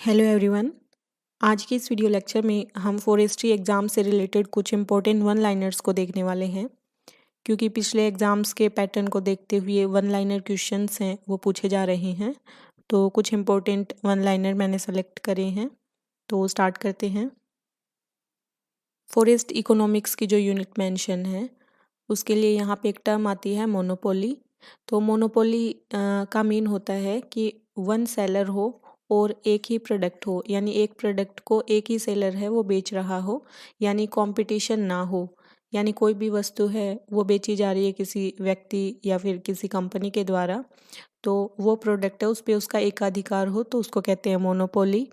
Hello everyone. आज की इस वीडियो लेक्चर में हम फॉरेस्ट्री एग्ज़ाम से रिलेटेड कुछ इंपॉर्टेंट वन लाइनर्स को देखने वाले हैं। क्योंकि पिछले एग्ज़ाम्स के पैटर्न को देखते हुए वन लाइनर क्वेश्चंस हैं वो पूछे जा रहे हैं, तो कुछ इंपॉर्टेंट वन लाइनर मैंने सेलेक्ट करे हैं। तो स्टार्ट करते हैं। फॉरेस्ट इकोनॉमिक्स की जो यूनिट मेंशन है उसके लिए यहाँ पे एक टर्म आती है मोनोपोली। तो मोनोपोली का मीन होता है कि वन सेलर हो और एक ही प्रोडक्ट हो, यानी एक प्रोडक्ट को एक ही सेलर है वो बेच रहा हो, यानी कंपटीशन ना हो। यानी कोई भी वस्तु है वो बेची जा रही है किसी व्यक्ति या फिर किसी कंपनी के द्वारा, तो वो प्रोडक्ट है उस पर उसका एकाधिकार हो तो उसको कहते हैं मोनोपोली।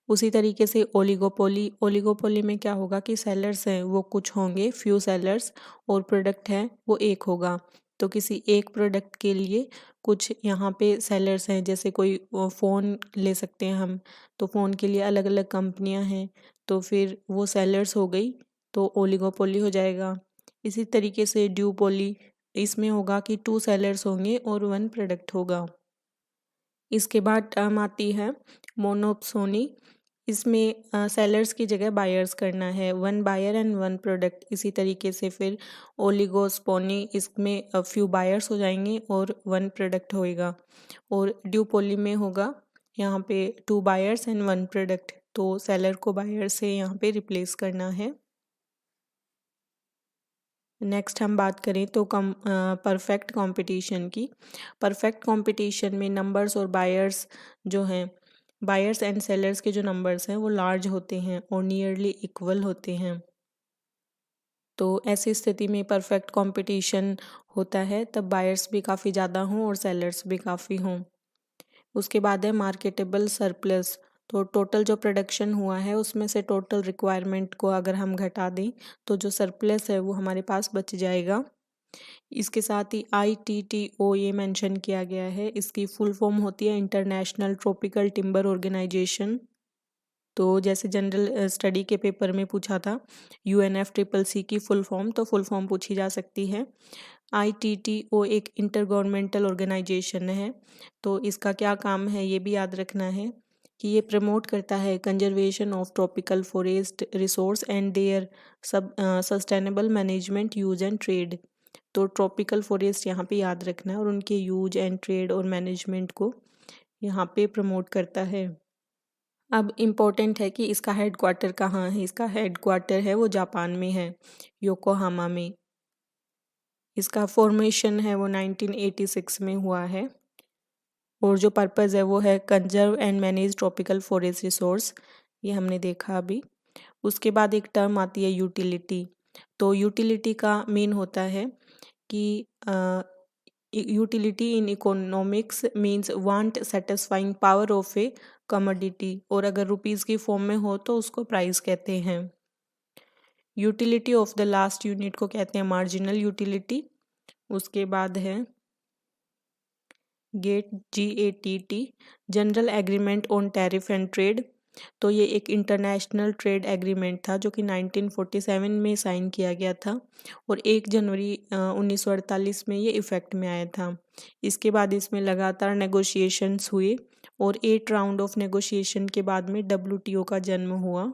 उसी तरीके से ओलिगोपोली, ओलिगोपोली में क्या होगा कि सेलर्स हैं वो कुछ होंगे, फ्यू सेलर्स, और प्रोडक्ट है वो एक होगा। तो किसी एक प्रोडक्ट के लिए कुछ यहाँ पे सेलर्स हैं, जैसे कोई फ़ोन ले सकते हैं हम, तो फ़ोन के लिए अलग अलग कंपनियाँ हैं, तो फिर वो सेलर्स हो गई तो ओलिगोपोली हो जाएगा। इसी तरीके से ड्यूपोली, इसमें होगा कि टू सेलर्स होंगे और वन प्रोडक्ट होगा। इसके बाद टर्म आती है मोनोप्सोनी। इसमें सेलर्स की जगह बायर्स करना है, one buyer and one product. इसी तरीके से फिर ओलिगोस्पोनी, इसमें फ्यू बायर्स हो जाएंगे और वन प्रोडक्ट होएगा। और ड्यूपोली में होगा यहाँ पे two buyers and one product, तो सेलर को बायर से यहाँ पे रिप्लेस करना है। नेक्स्ट हम बात करें तो परफेक्ट कंपटीशन की। परफेक्ट कंपटीशन में नंबर्स और बायर्स जो हैं, बायर्स एंड सेलर्स के जो नंबर्स हैं वो लार्ज होते हैं और नियरली इक्वल होते हैं। तो ऐसी स्थिति में परफेक्ट कंपटीशन होता है तब बायर्स भी काफ़ी ज़्यादा हों और सेलर्स भी काफ़ी हों। उसके बाद है मार्केटेबल सरप्लस। तो टोटल जो प्रोडक्शन हुआ है उसमें से टोटल रिक्वायरमेंट को अगर हम घटा दें तो जो सरप्लस है वो हमारे पास बच जाएगा। इसके साथ ही ITTO ये मेंशन किया गया है, इसकी फुल फॉर्म होती है इंटरनेशनल ट्रॉपिकल टिम्बर ऑर्गेनाइजेशन। तो जैसे जनरल स्टडी के पेपर में पूछा था UNFCCC की फुल फॉर्म, तो फुल फॉर्म पूछी जा सकती है। ITTO एक इंटर गवर्नमेंटल ऑर्गेनाइजेशन है, तो इसका क्या काम है ये भी याद रखना है कि ये प्रमोट करता है conservation of tropical forest resource and their sustainable management, use and trade. तो ट्रॉपिकल फॉरेस्ट यहाँ पे याद रखना है और उनके यूज एंड ट्रेड और मैनेजमेंट को यहाँ पे प्रमोट करता है। अब इम्पोर्टेंट है कि इसका हेड क्वार्टर कहाँ है। इसका हेड क्वार्टर है वो जापान में है, योकोहामा में। इसका फॉर्मेशन है वो 1986 में हुआ है और जो पर्पज़ है वो है conserve and manage tropical forest resource, ये हमने देखा अभी। उसके बाद एक टर्म आती है यूटिलिटी। तो यूटिलिटी का मीन होता है कि utility in economics means want satisfying power of A commodity, और अगर रुपीज़ की फॉर्म में हो तो उसको प्राइस कहते हैं। Utility of the last unit को कहते हैं मार्जिनल यूटिलिटी। उसके बाद है GATT, general agreement on tariff and trade. तो ये एक इंटरनेशनल ट्रेड एग्रीमेंट था जो कि 1947 में साइन किया गया था और 1 जनवरी 1948 में ये इफ़ेक्ट में आया था। इसके बाद इसमें लगातार नेगोशिएशंस हुए और 8 राउंड ऑफ नेगोशिएशन के बाद में WTO का जन्म हुआ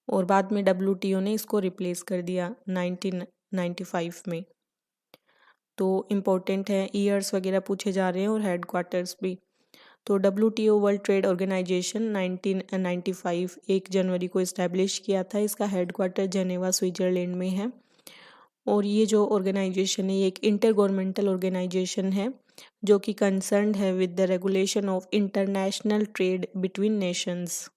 और बाद में WTO ने इसको रिप्लेस कर दिया 1995 में। तो इम्पोर्टेंट है, ईयर्स वगैरह पूछे जा रहे हैं और हेड क्वार्टर्स भी। तो WTO वर्ल्ड ट्रेड ऑर्गेनाइजेशन 1995 1 जनवरी को इस्टेब्लिश किया था। इसका हेड क्वार्टर जेनेवा स्विट्ज़रलैंड में है और ये जो ऑर्गेनाइजेशन है ये एक इंटर गवर्नमेंटल ऑर्गेनाइजेशन है जो कि कंसर्न्ड है with the regulation of international trade between Nations.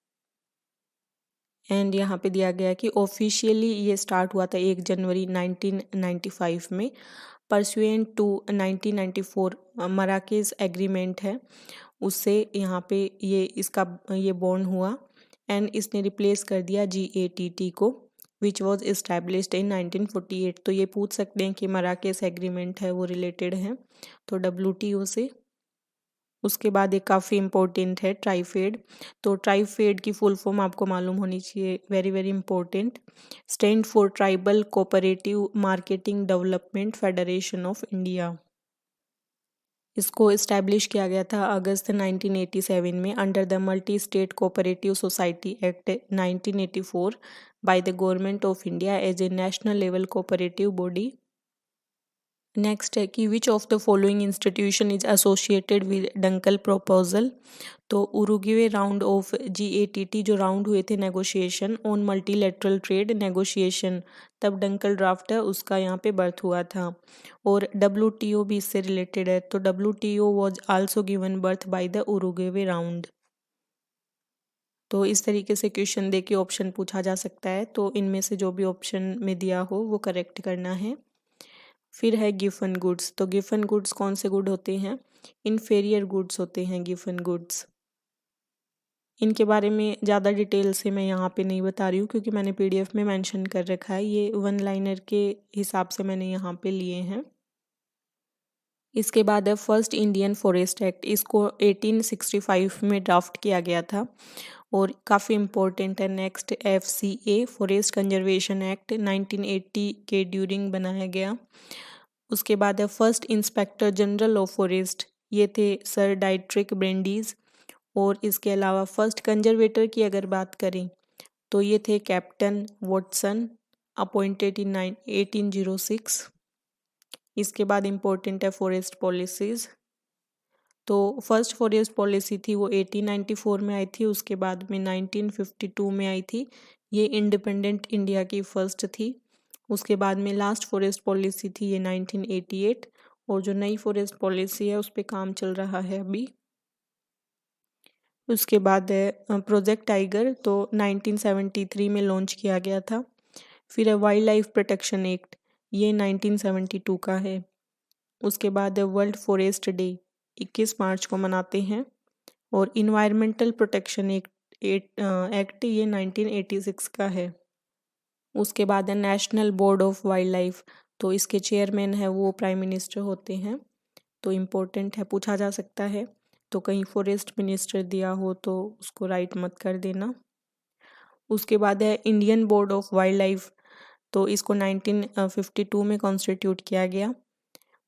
And यहाँ पे दिया गया कि ऑफिशियली ये स्टार्ट हुआ था 1 जनवरी 1995 में, परसुएंट टू 1994 मराकेश एग्रीमेंट है उससे यहाँ पे ये बॉन्ड हुआ एंड इसने रिप्लेस कर दिया GATT को विच वॉज इस्टेब्लिश्ड इन 1948। तो ये पूछ सकते हैं कि मराकेश एग्रीमेंट है वो रिलेटेड है तो WTO से। उसके बाद एक काफ़ी इम्पोर्टेंट है ट्राइफेड। तो ट्राइफेड की फुल फॉर्म आपको मालूम होनी चाहिए, very very important. Stand for tribal cooperative marketing development federation of India. इसको इस्टेब्लिश किया गया था अगस्त 1987 में under the multi state cooperative society act 1984 by the government of India as a national level cooperative body. Next है कि which of the following institution is associated with Dunkel proposal. तो Uruguay round of GATT जो round हुए थे negotiation on multilateral trade negotiation, तब Dunkel draft है उसका यहाँ पे बर्थ हुआ था। और WTO भी इससे रिलेटेड है, तो WTO was also given birth by the Uruguay round. तो इस तरीके से क्वेश्चन दे के ऑप्शन पूछा जा सकता है, तो इनमें से जो भी ऑप्शन में दिया हो वो करेक्ट करना है। फिर है गिफन गुड्स। तो गिफन गुड्स कौन से गुड होते हैं? इन्फेरियर गुड्स होते हैं गिफन गुड्स। इनके बारे में ज़्यादा डिटेल से मैं यहाँ पे नहीं बता रही हूँ क्योंकि मैंने PDF में मेंशन कर रखा है, ये वन लाइनर के हिसाब से मैंने यहाँ पे लिए हैं। इसके बाद है फर्स्ट इंडियन फॉरेस्ट एक्ट, इसको 1865 में ड्राफ्ट किया गया था और काफ़ी इम्पोर्टेंट है। Next FCA forest conservation act 1980 के ड्यूरिंग बनाया गया। उसके बाद है first inspector general of forest, ये थे सर डाइट्रिक ब्रेंडीज। और इसके अलावा फर्स्ट कंजर्वेटर की अगर बात करें तो ये थे कैप्टन वॉटसन, अपॉइंटेड इन 1806। इसके बाद इम्पोर्टेंट है फॉरेस्ट पॉलिसीज़। तो फर्स्ट फॉरेस्ट पॉलिसी थी वो 1894 में आई थी, उसके बाद में 1952 में आई थी, ये इंडिपेंडेंट इंडिया की फर्स्ट थी। उसके बाद में लास्ट फॉरेस्ट पॉलिसी थी ये 1988, और जो नई फॉरेस्ट पॉलिसी है उस पर काम चल रहा है अभी। उसके बाद है प्रोजेक्ट टाइगर, तो 1973 में लॉन्च किया गया था। फिर है वाइल्ड लाइफ प्रोटेक्शन एक्ट, ये 1972 का है। उसके बाद है वर्ल्ड फॉरेस्ट डे, 21 मार्च को मनाते हैं। और इन्वायरमेंटल प्रोटेक्शन एक्ट ये 1986 का है। उसके बाद है national board of wild life, तो इसके चेयरमैन है वो प्राइम मिनिस्टर होते हैं, तो इम्पोर्टेंट है, पूछा जा सकता है। तो कहीं फॉरेस्ट मिनिस्टर दिया हो तो उसको राइट मत कर देना। उसके बाद है Indian board of wild life, तो इसको 1952 में कॉन्स्टिट्यूट किया गया।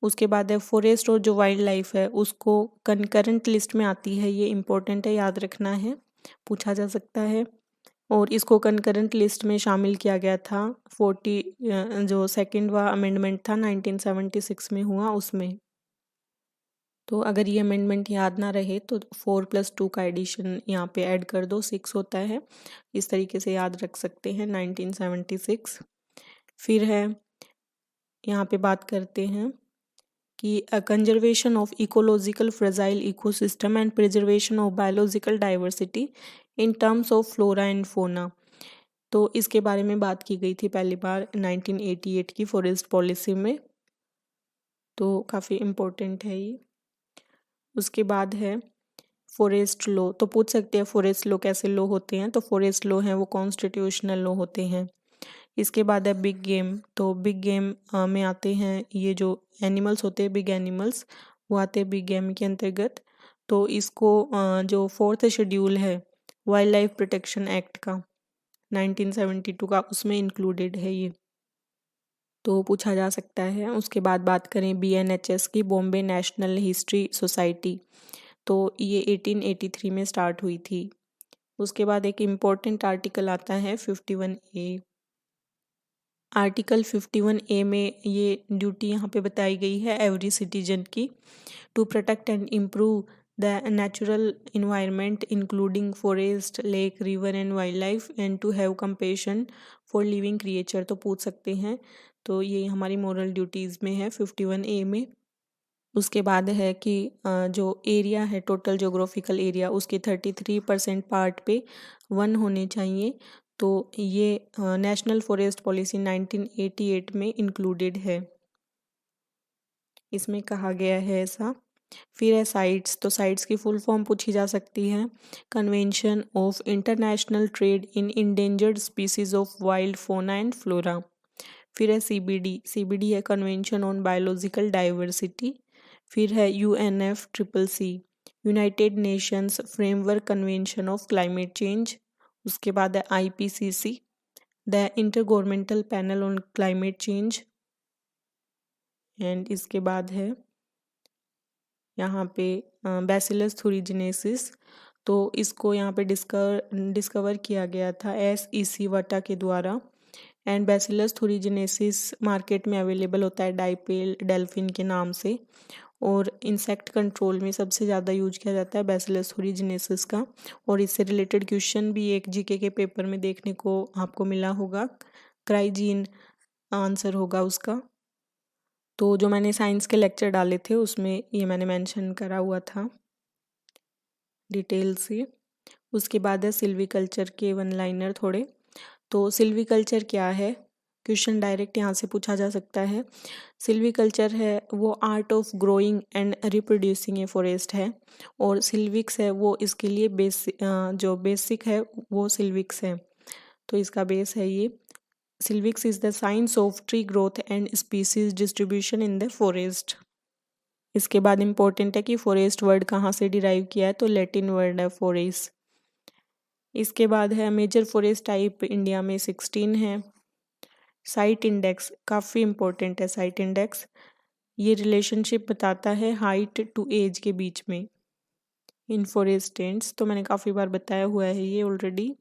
उसके बाद है फॉरेस्ट और जो वाइल्ड लाइफ है उसको कंकरेंट लिस्ट में आती है, ये इम्पोर्टेंट है, याद रखना है, पूछा जा सकता है। और इसको कंकरेंट लिस्ट में शामिल किया गया था 40 जो सेकेंडवा अमेंडमेंट था 1976 में हुआ उसमें। तो अगर ये अमेंडमेंट याद ना रहे तो 4+2 का एडिशन यहाँ पे ऐड कर दो, 6 होता है, इस तरीके से याद रख सकते हैं 1976। फिर है यहाँ पे बात करते हैं कि conservation of ecological fragile ecosystem and preservation of biological diversity in terms of flora and fauna. तो इसके बारे में बात की गई थी पहली बार 1988 की फॉरेस्ट पॉलिसी में, तो काफ़ी इम्पोर्टेंट है ये। उसके बाद है फॉरेस्ट लॉ, तो पूछ सकते हैं फॉरेस्ट लॉ कैसे लॉ होते हैं, तो फॉरेस्ट लॉ हैं वो कॉन्स्टिट्यूशनल लॉ होते हैं। इसके बाद है बिग गेम, तो बिग गेम में आते हैं ये जो एनिमल्स होते हैं बिग एनिमल्स, वो आते हैं बिग गेम के अंतर्गत। तो इसको जो 4th शेड्यूल है वाइल्ड लाइफ प्रोटेक्शन एक्ट का 1972 का, उसमें इंक्लूडेड है ये, तो पूछा जा सकता है। उसके बाद बात करें BNHS की, बॉम्बे नेशनल हिस्ट्री सोसाइटी, तो ये 1883 में स्टार्ट हुई थी। उसके बाद एक इम्पोर्टेंट आर्टिकल आता है 51A। आर्टिकल 51A में ये ड्यूटी यहाँ पे बताई गई है एवरी सिटीजन की, to protect and improve the natural environment including forest, lake, river and wildlife, and to have compassion for living creature, तो पूछ सकते हैं। तो ये हमारी मॉरल ड्यूटीज़ में है 51A में। उसके बाद है कि जो एरिया है टोटल जोग्राफिकल एरिया उसके 33% पार्ट पे वन होने चाहिए, तो ये नेशनल फॉरेस्ट पॉलिसी 1988 में इंक्लूडेड है, इसमें कहा गया है ऐसा। फिर है साइट्स, तो साइट्स की फुल फॉर्म पूछी जा सकती है, convention of international trade in endangered species of wild फोना एंड फ्लोरा। फिर है CBD है कन्वेंशन ऑन बायोलॉजिकल डाइवर्सिटी। फिर है UNFCCC, United Nations framework convention of climate change. उसके बाद है IPCC, the inter governmental panel on climate change. And इसके बाद है यहाँ पे बैसिलस थुरिजिनेसिस, तो इसको यहाँ पे डिस्कवर किया गया था SEC वटा के द्वारा। एंड बैसिलस थुरिजिनेसिस मार्केट में अवेलेबल होता है डाइपेल डेल्फिन के नाम से, और इंसेक्ट कंट्रोल में सबसे ज़्यादा यूज किया जाता है बैसिलस थुरिजिनेसिस का। और इससे रिलेटेड क्वेश्चन भी एक जीके के पेपर में देखने को आपको मिला होगा, क्राइजीन आंसर होगा उसका। तो जो मैंने साइंस के लेक्चर डाले थे उसमें ये मैंने मेंशन करा हुआ था डिटेल से। उसके बाद है सिल्वीकल्चर के वन लाइनर थोड़े। तो सिल्वीकल्चर क्या है, क्वेश्चन डायरेक्ट यहाँ से पूछा जा सकता है। सिल्वीकल्चर है वो art of growing and reproducing a forest है, और सिल्विक्स है वो इसके लिए जो बेसिक है वो सिल्विक्स है, तो इसका बेस है ये। Silvics is the science of tree growth and species distribution in the forest. इसके बाद इम्पोर्टेंट है कि फॉरेस्ट वर्ड कहाँ से डिराइव किया है, तो लैटिन वर्ड है फॉरेस्ट। इसके बाद है मेजर फॉरेस्ट टाइप इंडिया में 16 है। साइट इंडेक्स काफ़ी इम्पोर्टेंट है। साइट इंडेक्स ये रिलेशनशिप बताता है हाइट टू एज के बीच में इन फॉरेस्टेंट्स, तो मैंने काफ़ी बार बताया हुआ है ये ऑलरेडी।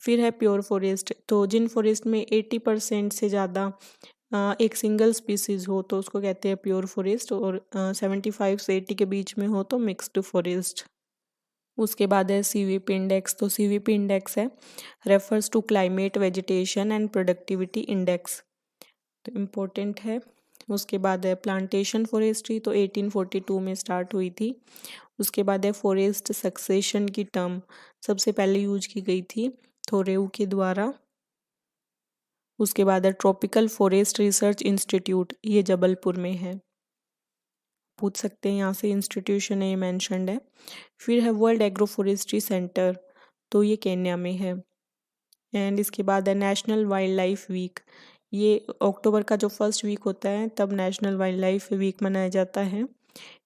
फिर है प्योर फॉरेस्ट, तो जिन फॉरेस्ट में 80% से ज़्यादा एक सिंगल स्पीसीज हो तो उसको कहते हैं प्योर फॉरेस्ट, और 75 से 80 के बीच में हो तो मिक्स्ड फॉरेस्ट। उसके बाद है CVP इंडेक्स, तो CVP इंडेक्स है refers to climate vegetation and productivity index, तो इम्पोर्टेंट है। उसके बाद है प्लांटेशन फॉरेस्ट्री, तो 1842 में स्टार्ट हुई थी। उसके बाद है फॉरेस्ट सक्सेशन की टर्म सबसे पहले यूज की गई थी थोरेउ के द्वारा। उसके बाद है ट्रॉपिकल फॉरेस्ट रिसर्च इंस्टीट्यूट, ये जबलपुर में है, पूछ सकते हैं यहाँ से, इंस्टीट्यूशन है ये मैंशनड है। फिर है वर्ल्ड एग्रो फॉरेस्ट्री सेंटर, तो ये केन्या में है। एंड इसके बाद है नेशनल वाइल्ड लाइफ वीक, ये अक्टूबर का जो फर्स्ट वीक होता है तब नेशनल वाइल्ड लाइफ वीक मनाया जाता है।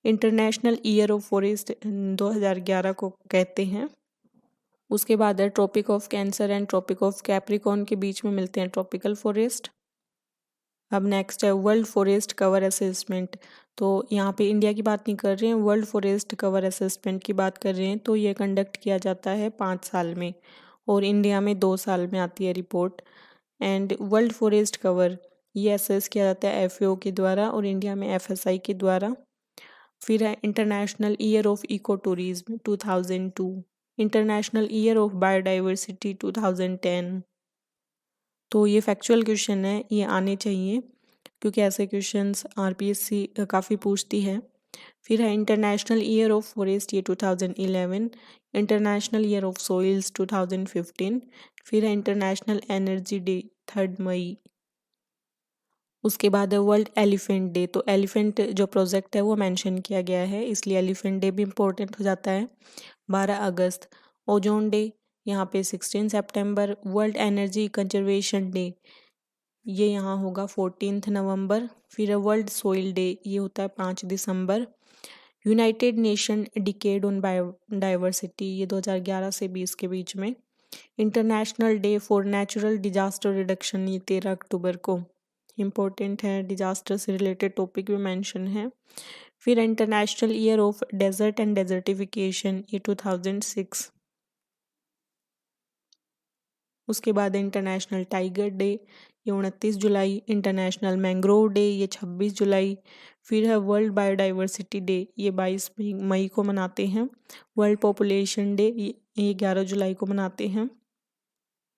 इंटरनेशनल ईयर ऑफ फॉरेस्ट 2011 को कहते हैं। उसके बाद है Tropic of Cancer and Tropic of Capricorn के बीच में मिलते हैं ट्रॉपिकल फॉरेस्ट। अब नेक्स्ट है वर्ल्ड फॉरेस्ट कवर असेसमेंट, तो यहाँ पे इंडिया की बात नहीं कर रहे हैं, वर्ल्ड फॉरेस्ट कवर असेसमेंट की बात कर रहे हैं। तो ये कंडक्ट किया जाता है 5 साल में, और इंडिया में 2 साल में आती है report. And world forest cover ये असेस किया जाता है FAO के द्वारा, और इंडिया में FSI के द्वारा। फिर है international year of ecotourism 2002, international year of biodiversity 2010। तो ये फैक्चुअल क्वेश्चन है, ये आने चाहिए क्योंकि ऐसे क्वेश्चंस RPSC काफ़ी पूछती है। फिर है इंटरनेशनल ईयर ऑफ फॉरेस्ट, ये 2011, इंटरनेशनल ईयर ऑफ सोइल्स 2015। फिर है इंटरनेशनल एनर्जी डे 3 मई। उसके बाद है वर्ल्ड एलिफेंट डे, तो एलिफेंट जो प्रोजेक्ट है वो मेंशन किया गया है, इसलिए एलिफेंट डे भी इम्पोर्टेंट हो जाता है। 12 अगस्त ओजोन डे, यहाँ पे 16 सितंबर। वर्ल्ड एनर्जी कंजर्वेशन डे ये यहाँ होगा 14 नवंबर। फिर है वर्ल्ड सोइल डे, ये होता है 5 दिसंबर। United Nation decade on biodiversity, ये 2011 से 20 के बीच में। International day for natural disaster reduction, ये 13 अक्टूबर को, इम्पोर्टेंट है, डिजास्टर से रिलेटेड टॉपिक भी मेंशन है। फिर international year of desert and desertification, ये 2006। उसके बाद इंटरनेशनल टाइगर डे, ये 29 जुलाई। इंटरनेशनल मैंग्रोव डे, ये 26 जुलाई। फिर है वर्ल्ड बायोडाइवर्सिटी डे, ये 22 मई को मनाते हैं। वर्ल्ड पॉपुलेशन डे ये 11 जुलाई को मनाते हैं।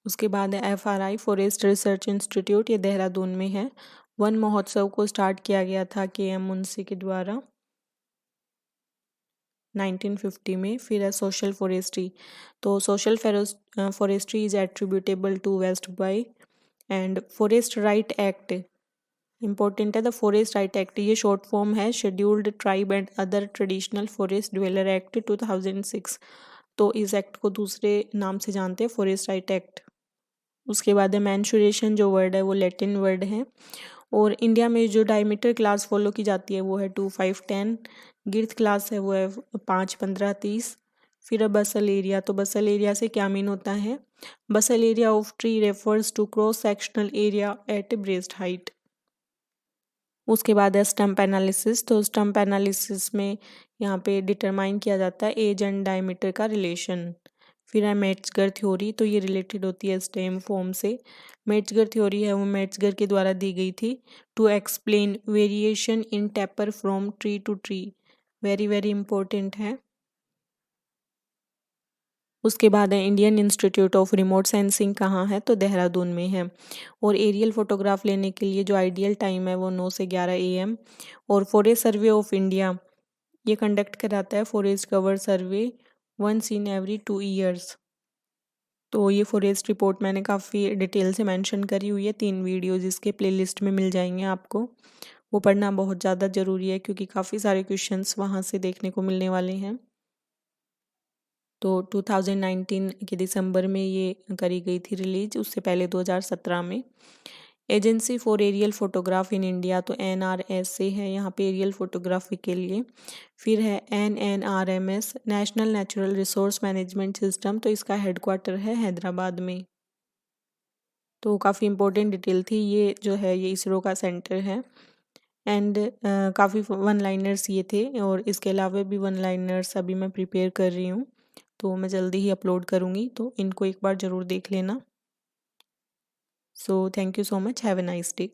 उसके बाद है FRI फॉरेस्ट रिसर्च इंस्टीट्यूट, ये देहरादून में है। वन महोत्सव को स्टार्ट किया गया था KM मुंशी के द्वारा 1950 में। फिर है सोशल फॉरेस्ट्री, तो social forestry is attributable to Westoby. And forest right act important है, द फॉरेस्ट राइट एक्ट ये शॉर्ट फॉर्म है scheduled tribe and other traditional forest dweller act 2006, तो इस एक्ट को दूसरे नाम से जानते हैं फॉरेस्ट राइट एक्ट। उसके बाद है मैंशुरेशन, जो वर्ड है वो लैटिन वर्ड है, और इंडिया में जो डायमीटर क्लास फॉलो की जाती है वो है 2, 5, 10। गिर्थ क्लास है वो है 5, 15, 30। फिर है बसल एरिया, तो बसल एरिया से क्या मीन होता है, basal area of tree refers to cross sectional area at breast height. उसके बाद है स्टम्प एनालिसिस। तो स्टम्प एनालिसिस में यहाँ पे डिटरमाइन किया जाता है एज एंड डायमीटर का रिलेशन। फिर है मेट्जगर थ्योरी, तो ये रिलेटेड होती है स्टेम फॉर्म से। मेट्जगर थ्योरी है वो मेट्जगर के द्वारा दी गई थी to explain variation in taper from tree to tree. Very very important है। उसके बाद है Indian institute of remote sensing कहाँ है, तो देहरादून में है। और एरियल फोटोग्राफ लेने के लिए जो आइडियल टाइम है वो 9 से 11 AM। और फॉरेस्ट सर्वे ऑफ इंडिया ये कंडक्ट कराता है forest cover survey once in every 2 years. तो ये फॉरेस्ट रिपोर्ट मैंने काफ़ी डिटेल से मेंशन करी हुई है, 3 वीडियोज़ इसके प्लेलिस्ट में मिल जाएंगे आपको। वो पढ़ना बहुत ज़्यादा ज़रूरी है क्योंकि काफ़ी सारे क्वेश्चंस वहाँ से देखने को मिलने वाले हैं। तो 2019 के दिसंबर में ये करी गई थी रिलीज, उससे पहले 2017 में। Agency for aerial photograph in India, तो NRSA है यहाँ पे एरियल फोटोग्राफी के लिए। फिर है NNRMS, national natural resource management system, तो इसका हेडक्वार्टर है हैदराबाद में। तो काफ़ी इंपॉर्टेंट डिटेल थी। ये जो है ये इसरो का सेंटर है। एंड काफ़ी वन लाइनर्स ये थे, और इसके अलावा भी वन लाइनर्स अभी मैं प्रिपेयर कर रही हूँ, तो मैं जल्दी ही अपलोड करूँगी, तो इनको एक बार ज़रूर देख लेना। So thank you so much, have a nice day.